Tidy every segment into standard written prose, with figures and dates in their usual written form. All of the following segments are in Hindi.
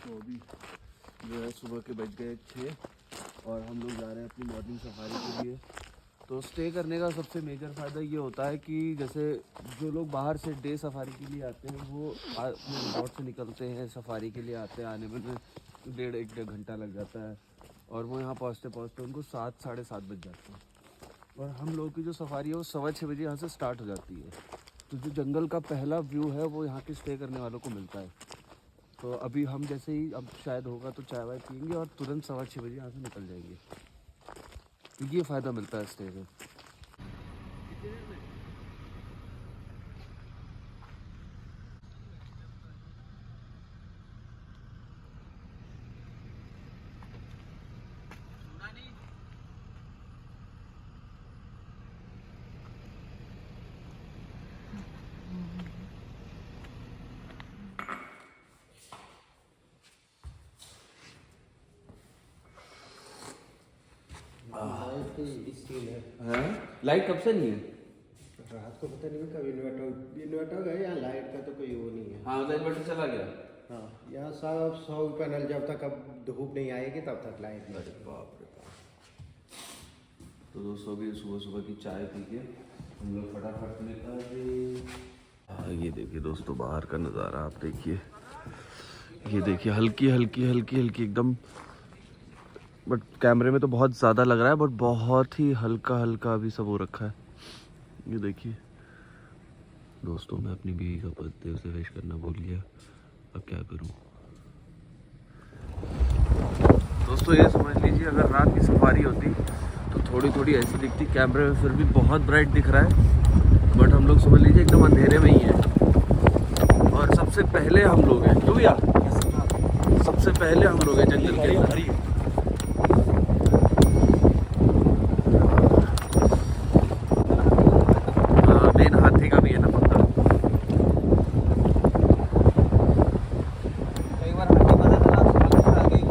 तो अभी जो है सुबह के बज गए 6 और हम लोग जा रहे हैं अपनी मॉर्निंग सफारी के लिए। तो स्टे करने का सबसे मेजर फ़ायदा ये होता है कि जैसे जो लोग बाहर से डे सफारी के लिए आते हैं वो अपने रिजॉर्ट से निकलते हैं, सफारी के लिए आते हैं, आने में 1.5 घंटा लग जाता है और वो यहाँ पहुँचते उनको 7 साढ़े 7 बज जाते हैं। और हम लोगों की जो सफारी है वो 6:15 बजे यहाँ से स्टार्ट हो जाती है। तो जो जंगल का पहला व्यू है वो यहाँ के स्टे करने वालों को मिलता है। तो अभी हम जैसे ही अब शायद होगा तो चाय वाय पियेंगे और तुरंत 6:15 बजे यहाँ से निकल जाएंगे। तो ये फ़ायदा मिलता है स्टे में। लाइट कब से नहीं है? रात को पता नहीं कब इन्वर्टर गए, यहाँ लाइट का तो कोई वो नहीं है। हाँ मतलब इन्वर्टर चला गया। हाँ, यहाँ सब 100 पैनल जब तक अब धूप नहीं आएगी तब तक लाइट नहीं। अरे बाप रे बाप। तो दोस्तों अभी सुबह सुबह की चाय पी के हम लोग फटाफट निकल। ये देखिए दोस्तों बाहर का नज़ारा आप देखिए, ये देखिए हल्की एकदम, बट कैमरे में तो बहुत ज़्यादा लग रहा है, बट बहुत ही हल्का अभी सब हो रखा है। ये देखिए दोस्तों, मैं अपनी बीवी का बर्थडे उसे विश करना भूल गया, अब क्या करूं। दोस्तों ये समझ लीजिए अगर रात की सफारी होती तो थोड़ी ऐसी दिखती, कैमरे में फिर भी बहुत ब्राइट दिख रहा है, बट हम लोग समझ लीजिए एकदम अंधेरे में ही है। और सबसे पहले हम लोग हैं, क्यों भैया, सबसे पहले हम लोग हैं जंगल के अंदर। हाथी का भी है ना पक्का। कई बार हाथी पता चला आगे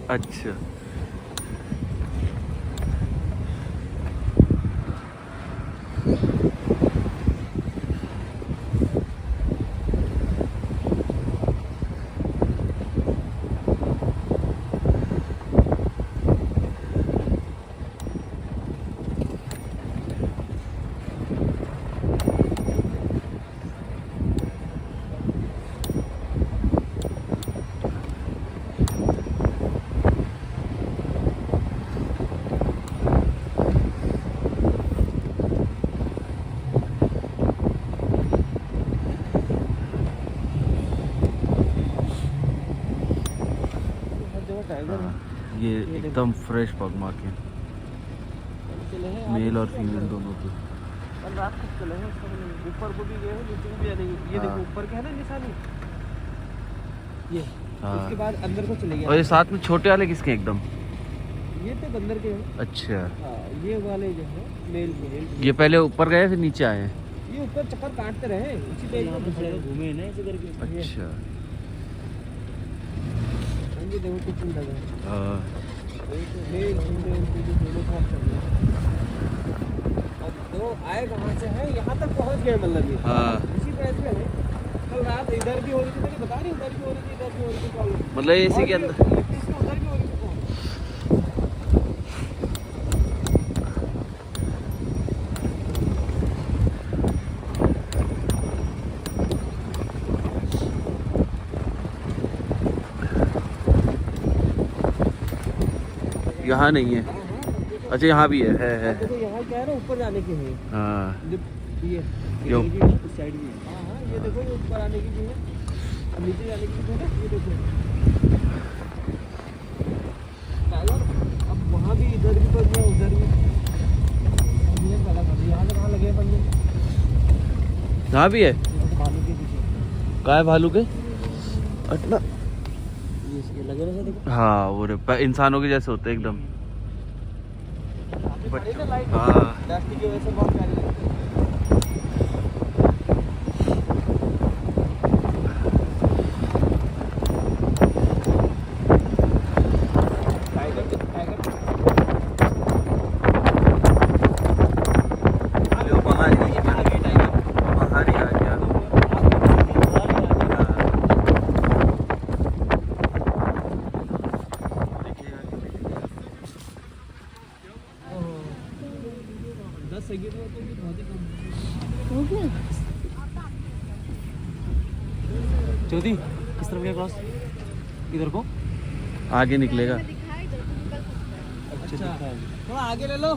अच्छा ये एकदम फ्रेश पगमा के मेल और फीमेल दोनों के। कल रात को चले हैं, ऊपर को भी गए हैं, नीचे को भी जाने। ये देखो ऊपर क्या है ना निशानी, ये इसके बाद अंदर को चले गए। और ये साथ में छोटे वाले किसके एकदम? ये तो बंदर के हैं। अच्छा हाँ, ये वाले जो है मेल फीमेल। ये पहले ऊपर गए फिर नीचे आए हैं? ये ऊपर चक्कर काटते रहे, इसी पे घूमे ना ऐसे करके। अच्छा ये देखो कितनी जगह है। हाँ मेल फीमेल दोनों साथ चल रहे हैं। अब दो आए कहाँ से हैं, यहाँ तक पहुँच गए, मतलब ये इसी पैच पे है। कल रात इधर भी हो रही थी, मैंने बता रही, उधर भी हो रही थी, इधर भी हो रही थी प्रॉब्लम, मतलब इसी के अंदर उधर भी हो रही थी। यहाँ नहीं है। अच्छा यहाँ भी है देखो यहाँ क्या है ना, ऊपर जाने की है। हाँ ये इस साइड भी है। हाँ ये देखो, ये ऊपर आने की भी है, नीचे जाने की भी है। ये देखो अब वहाँ भी, इधर भी पंजे, उधर भी यहाँ से कहाँ लगे पंजे? यहाँ भी है। भालू के पीछे क्या है? भालू के? हटना। ये इसके लगे ना देखो। हाँ वो इंसानों के जैसे होते हैं एकदम। हाँ प्लास्टिक की वजह से बहुत प्यारी लगती है। ज्योति किस तरफ गया क्रॉस? इधर को आगे निकलेगा। अच्छा थोड़ा आगे ले लो।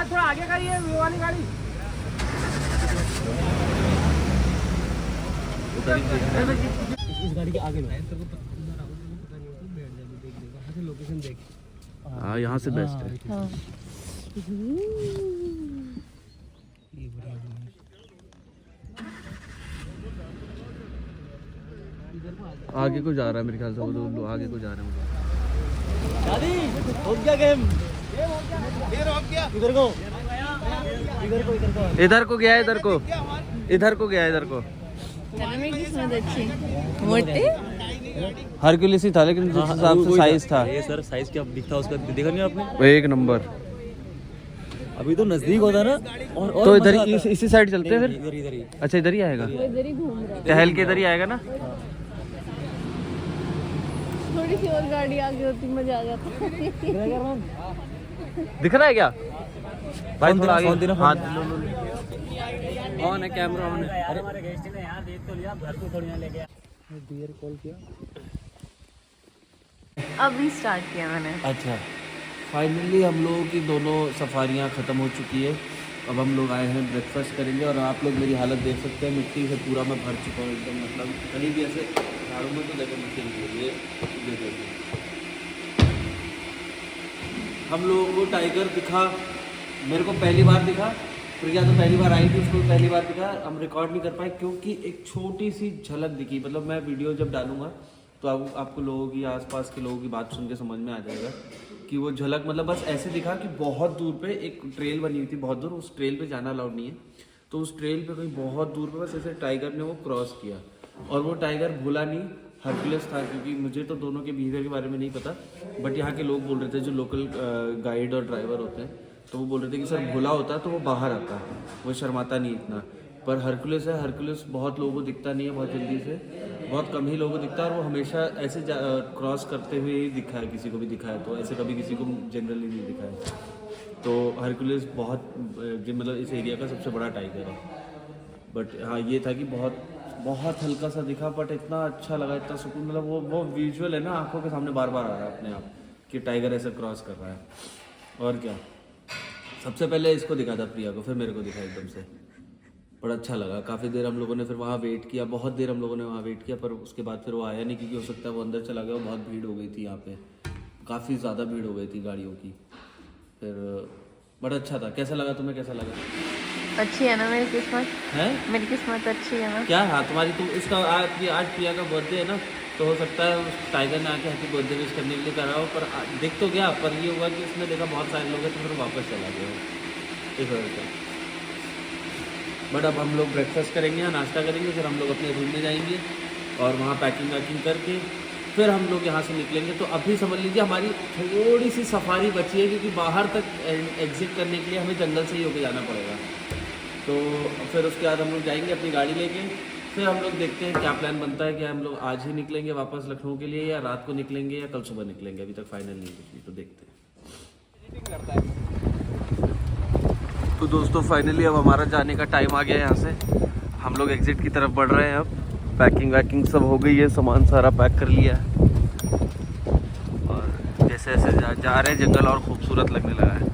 थोड़ा आगे करिए वो वाली गाड़ी। इस गाड़ी के आगे में लोकेशन देख। हाँ यहाँ से बेस्ट है। हाँ। आगे को जा रहा है मेरे ख्याल से, वो दो आगे को जा रहे हैं। दादी हो गया गेम। इधर को इधर को इधर को इधर को गया, इधर को इधर को गया, इधर को। मेरी किस्मत अच्छी। मोटे हरक्यूलिस ही था, लेकिन जिस हिसाब से साइज था। ये सर साइज क्या दिखता उसका देखा नहीं आपने? एक नंबर। अभी तो नजदीक होता ना। और तो इधर इसी साइड चलते हैं फिर। इधर इधर ही। अच्छा इधर ही आएगा, वो इधर ही घूम रहा है। टहल के इधर ही आएगा ना। थोड़ी सी और गाड़ी आगे होती मजा आ जाता। दिख रहा है क्या भाई? थोड़ा आगे। हाँ ऑन है कैमरा ऑन है। अरे हमारे गेस्ट ने यार देख तो लिया, घर को थोड़ी ना ले गया। डियर कॉल किया अभी स्टार्ट किया मैंने। अच्छा फाइनली हम लोगों की दोनों सफारियाँ ख़त्म हो चुकी है। अब हम लोग आए हैं ब्रेकफास्ट करेंगे, और आप लोग मेरी हालत देख सकते हैं, मिट्टी से पूरा मैं भर चुका हूँ एकदम। मतलब कहीं भी ऐसे झाड़ू में तो देखो मिट्टी नहीं है। ये हम लोगों को टाइगर दिखा, मेरे को पहली बार दिखा। प्रिया तो पहली बार आई थी, उसको पहली बार दिखा। हम रिकॉर्ड नहीं कर पाए क्योंकि एक छोटी सी झलक दिखी। मतलब मैं वीडियो जब डालूंगा तो आपको लोगों की, आसपास के लोगों की बात सुन के समझ में आ जाएगा कि वो झलक मतलब बस ऐसे दिखा कि बहुत दूर पे एक ट्रेल बनी हुई थी, बहुत दूर। उस ट्रेल पे जाना अलाउड नहीं है, तो उस ट्रेल पे कहीं बहुत दूर पे बस ऐसे टाइगर ने वो क्रॉस किया। और वो टाइगर भूला नहीं, हरक्यूलिस था। क्योंकि मुझे तो दोनों के बिहेवियर के बारे में नहीं पता, बट यहाँ के लोग बोल रहे थे, जो लोकल गाइड और ड्राइवर होते हैं, तो वो बोल रहे थे कि सर भूला होता तो वो बाहर आता, वो शर्माता नहीं इतना। पर हरक्यूलिस है, हरक्यूलिस बहुत लोगों को दिखता नहीं है बहुत जल्दी से, बहुत कम ही लोगों को दिखता है। और वो हमेशा ऐसे क्रॉस करते हुए ही दिखा है, किसी को भी दिखा है, तो ऐसे कभी किसी को जनरली नहीं दिखा है। तो हरक्यूलिस बहुत मतलब इस एरिया का सबसे बड़ा टाइगर है। बट हाँ ये था कि बहुत हल्का सा दिखा, बट इतना अच्छा लगा, इतना सुकून। मतलब वो विजुअल है ना, आंखों के सामने बार बार आ रहा है अपने आप कि टाइगर ऐसे क्रॉस कर रहा है। और क्या, सबसे पहले इसको दिखा था प्रिया को, फिर मेरे को दिखा एकदम से। बड़ा अच्छा लगा। काफ़ी देर हम लोगों ने फिर वहाँ वेट किया, बहुत देर हम लोगों ने वहाँ वेट किया, पर उसके बाद फिर वो आया नहीं, क्योंकि हो सकता है वो अंदर चला गया। बहुत भीड़ हो गई थी यहाँ पे, काफ़ी ज़्यादा भीड़ हो गई थी गाड़ियों की। फिर बड़ा अच्छा था। कैसा लगा तुम्हें, कैसा लगा? अच्छी है ना मेरी किस्मत? है मेरी किस्मत अच्छी है ना? क्या? हाँ तुम्हारी, तुम इसका आज प्रिया का बर्थडे है ना, तो हो सकता है उस टाइगर ने आके हैप्पी बर्थडे विश करने के लिए करा हो, पर देख तो गया, पर ये हुआ कि उसने देखा बहुत सारे लोग हैं तो फिर वापस चला गया इस वजह से। बट अब हम लोग ब्रेकफास्ट करेंगे या नाश्ता करेंगे, फिर हम लोग अपने रूम में जाएंगे और वहाँ पैकिंग वैकिंग करके फिर हम लोग यहाँ से निकलेंगे। तो अभी समझ लीजिए हमारी थोड़ी सी सफारी बची है, क्योंकि बाहर तक एग्जिट करने के लिए हमें जंगल से ही होकर जाना पड़ेगा। तो फिर उसके बाद हम लोग जाएंगे अपनी गाड़ी लेके, फिर हम लोग देखते हैं क्या प्लान बनता है कि हम लोग आज ही निकलेंगे वापस लखनऊ के लिए, या रात को निकलेंगे, या कल सुबह निकलेंगे। अभी तक फाइनल नहीं कुछ भी, तो देखते हैं। तो दोस्तों फाइनली अब हमारा जाने का टाइम आ गया है। यहाँ से हम लोग एग्जिट की तरफ बढ़ रहे हैं। अब पैकिंग वैकिंग सब हो गई है, सामान सारा पैक कर लिया है, और जैसे जैसे जा रहे हैं जंगल और खूबसूरत लगने लगा है।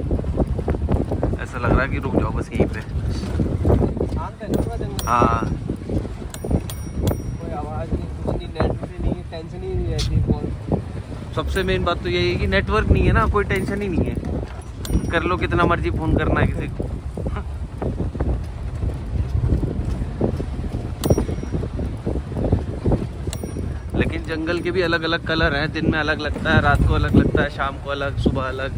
ऐसा लग रहा है कि रुक जाओ बस यहीं पे। हाँ कोई आवाज़ नहीं, नेट नहीं, टेंशन ही नहीं रहती फोन। सबसे मेन बात तो यही है कि नेटवर्क नहीं है ना, कोई टेंशन ही नहीं है। कर लो कितना मर्जी फ़ोन करना है किसी को। जंगल के भी अलग अलग कलर हैं, दिन में अलग लगता है, रात को अलग लगता है, शाम को अलग, सुबह अलग।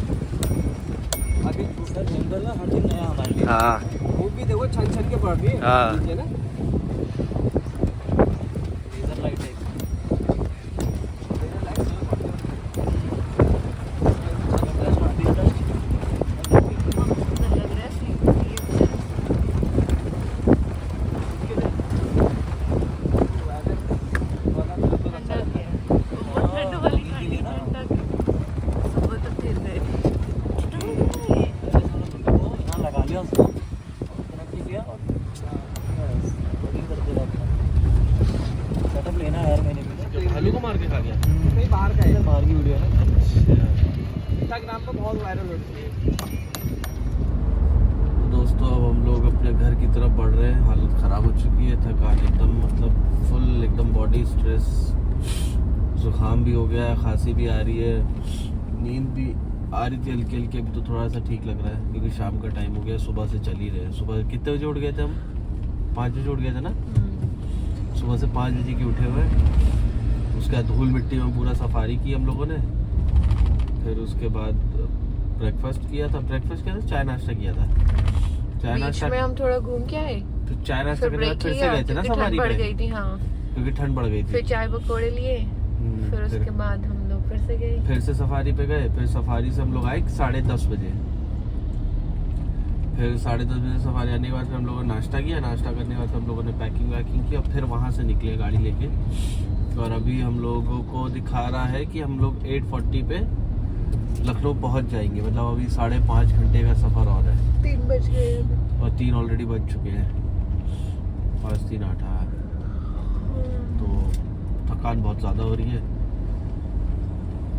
अभी दूसरा जंगल ना हर दिन नया हमारे लिए। हाँ वो भी देखो छन छन के पड़ रही है हाँ। नीचे ना। लेजर लाइट है। लेजर लाइट से पड़ती लगा लिया उसको, तरक्की किया और बड़ी कर दे रहा। सेटअप लेना है यार मैंने भी। भालू को मार के खा गया। कहीं बाहर का है, बाहर की वीडियो है ना, अच्छा। इंस्टाग्राम पर बहुत वायरल हो रही है। दोस्तों अब हम लोग अपने घर की तरफ बढ़ रहे हैं। हालत ख़राब हो चुकी है, थकान एकदम मतलब फुल एकदम बॉडी स्ट्रेस, जुकाम भी हो गया है, खांसी भी आ रही है, नींद भी आ रही थी हल्की हल्की। अभी तो थोड़ा सा ठीक लग रहा है क्योंकि शाम का टाइम हो गया, सुबह से चल ही रहे हैं। सुबह कितने बजे उठ गए थे हम? 5 बजे उठ गए थे ना। सुबह से 5 बजे के उठे हुए। उसके बाद धूल मिट्टी में पूरा सफारी की हम लोगों ने। फिर उसके बाद ब्रेकफास्ट किया था। ब्रेकफास्ट किया था, चाय नाश्ता किया था। चाय बीच नाश्ता में हम थोड़ा घूम के आए, तो चाय नाश्ता फिर करने के बाद ब्रेक फिर से लिया गए थे ना क्योंकि सफारी ठंड बढ़ पे, गई थी। हाँ, क्योंकि ठंड बढ़ गई फिर थी। चाय पकौड़े लिए, फिर उसके बाद हम लोग फिर से गए। फिर से सफारी पे गए। फिर सफारी से हम लोग आए 10:30 बजे। फिर 10:30 बजे सफारी आने के बाद फिर हम लोगों ने नाश्ता किया। नाश्ता करने के बाद हम लोगों ने पैकिंग वैकिंग की और फिर वहाँ से निकले गाड़ी लेके। और अभी हम लोगों को दिखा रहा है कि हम लोग 8:40 पे लखनऊ पहुँच जाएंगे। मतलब अभी 5.5 घंटे का सफ़र और है। 3 बज गए और 3 ऑलरेडी बज चुके हैं। 5 3 8 तो थकान बहुत ज़्यादा हो रही है।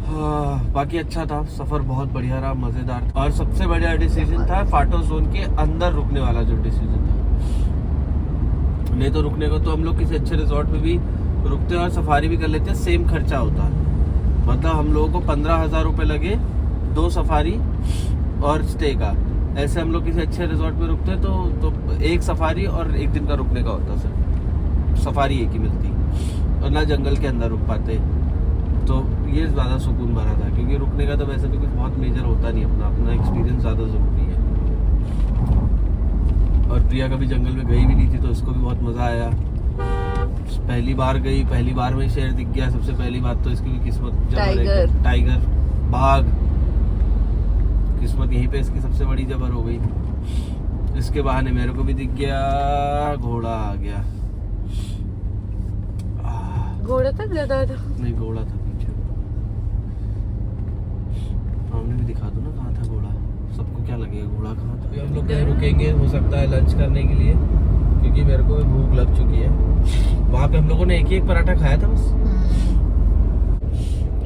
हाँ, बाकी अच्छा था सफ़र, बहुत बढ़िया रहा, मज़ेदार था। और सबसे बढ़िया डिसीजन था फाटो जोन के अंदर रुकने वाला जो डिसीजन था। नहीं तो रुकने को तो हम लोग किसी अच्छे रिजॉर्ट में भी रुकते हैं और सफारी भी कर लेते हैं, सेम खर्चा होता है। मतलब हम लोगों को 15,000 रुपये लगे 2 सफारी और स्टे का। ऐसे हम लोग किसी अच्छे रिजॉर्ट में रुकते हैं तो एक सफारी और 1 दिन का रुकने का होता। सिर्फ सफारी एक ही मिलती और ना जंगल के अंदर रुक पाते। तो ये ज़्यादा सुकून भरा था क्योंकि रुकने का तो वैसे भी कुछ बहुत मेजर होता नहीं, अपना एक्सपीरियंस ज़्यादा ज़रूरी है। और प्रिया कभी जंगल में गई भी नहीं थी तो इसको भी बहुत मज़ा आया। पहली बार गई, पहली बार में शेर दिख गया। सबसे पहली बात तो इसकी भी किस्मत, टाइगर, बाघ, किस्मत यहीं पे इसकी सबसे बड़ी जबर हो गई। इसके बहाने मेरे को भी दिख गया, घोड़ा आ गया। घोड़ा तक ज्यादा था, नहीं घोड़ा था पीछे, सामने भी दिखा दो ना कहाँ था घोड़ा। सबको क्या लगेगा घोड़ा कहाँ था। अभी हम लोग कहीं रुकेंगे, हो सकता है लंच करने के लिए, क्योंकि मेरे को भी भूख लग चुकी है। वहाँ पे हम लोगों ने एक ही पराठा खाया था बस।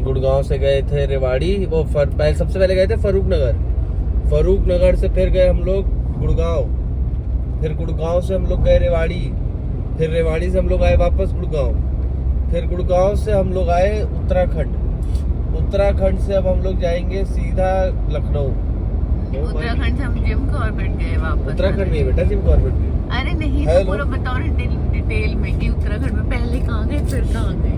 गुड़गांव से गए थे रेवाड़ी, वो सबसे पहले गए थे फरूक नगर से फिर गए हम लोग गुड़गांव, फिर गुड़गांव से हम लोग गए रेवाड़ी, फिर रेवाड़ी से हम लोग आए वापस गुड़गांव, फिर गुड़गांव से हम लोग आए उत्तराखंड से अब हम लोग जाएंगे सीधा लखनऊ। उत्तराखंड से हम जिम कॉर्बेट गए वापस। उत्तराखंड में बेटा जिम कॉर्बेट में? अरे नहीं, तो पूरा बताओ डिटेल में कि उत्तराखंड में पहले कहाँ गए फिर कहाँ गए।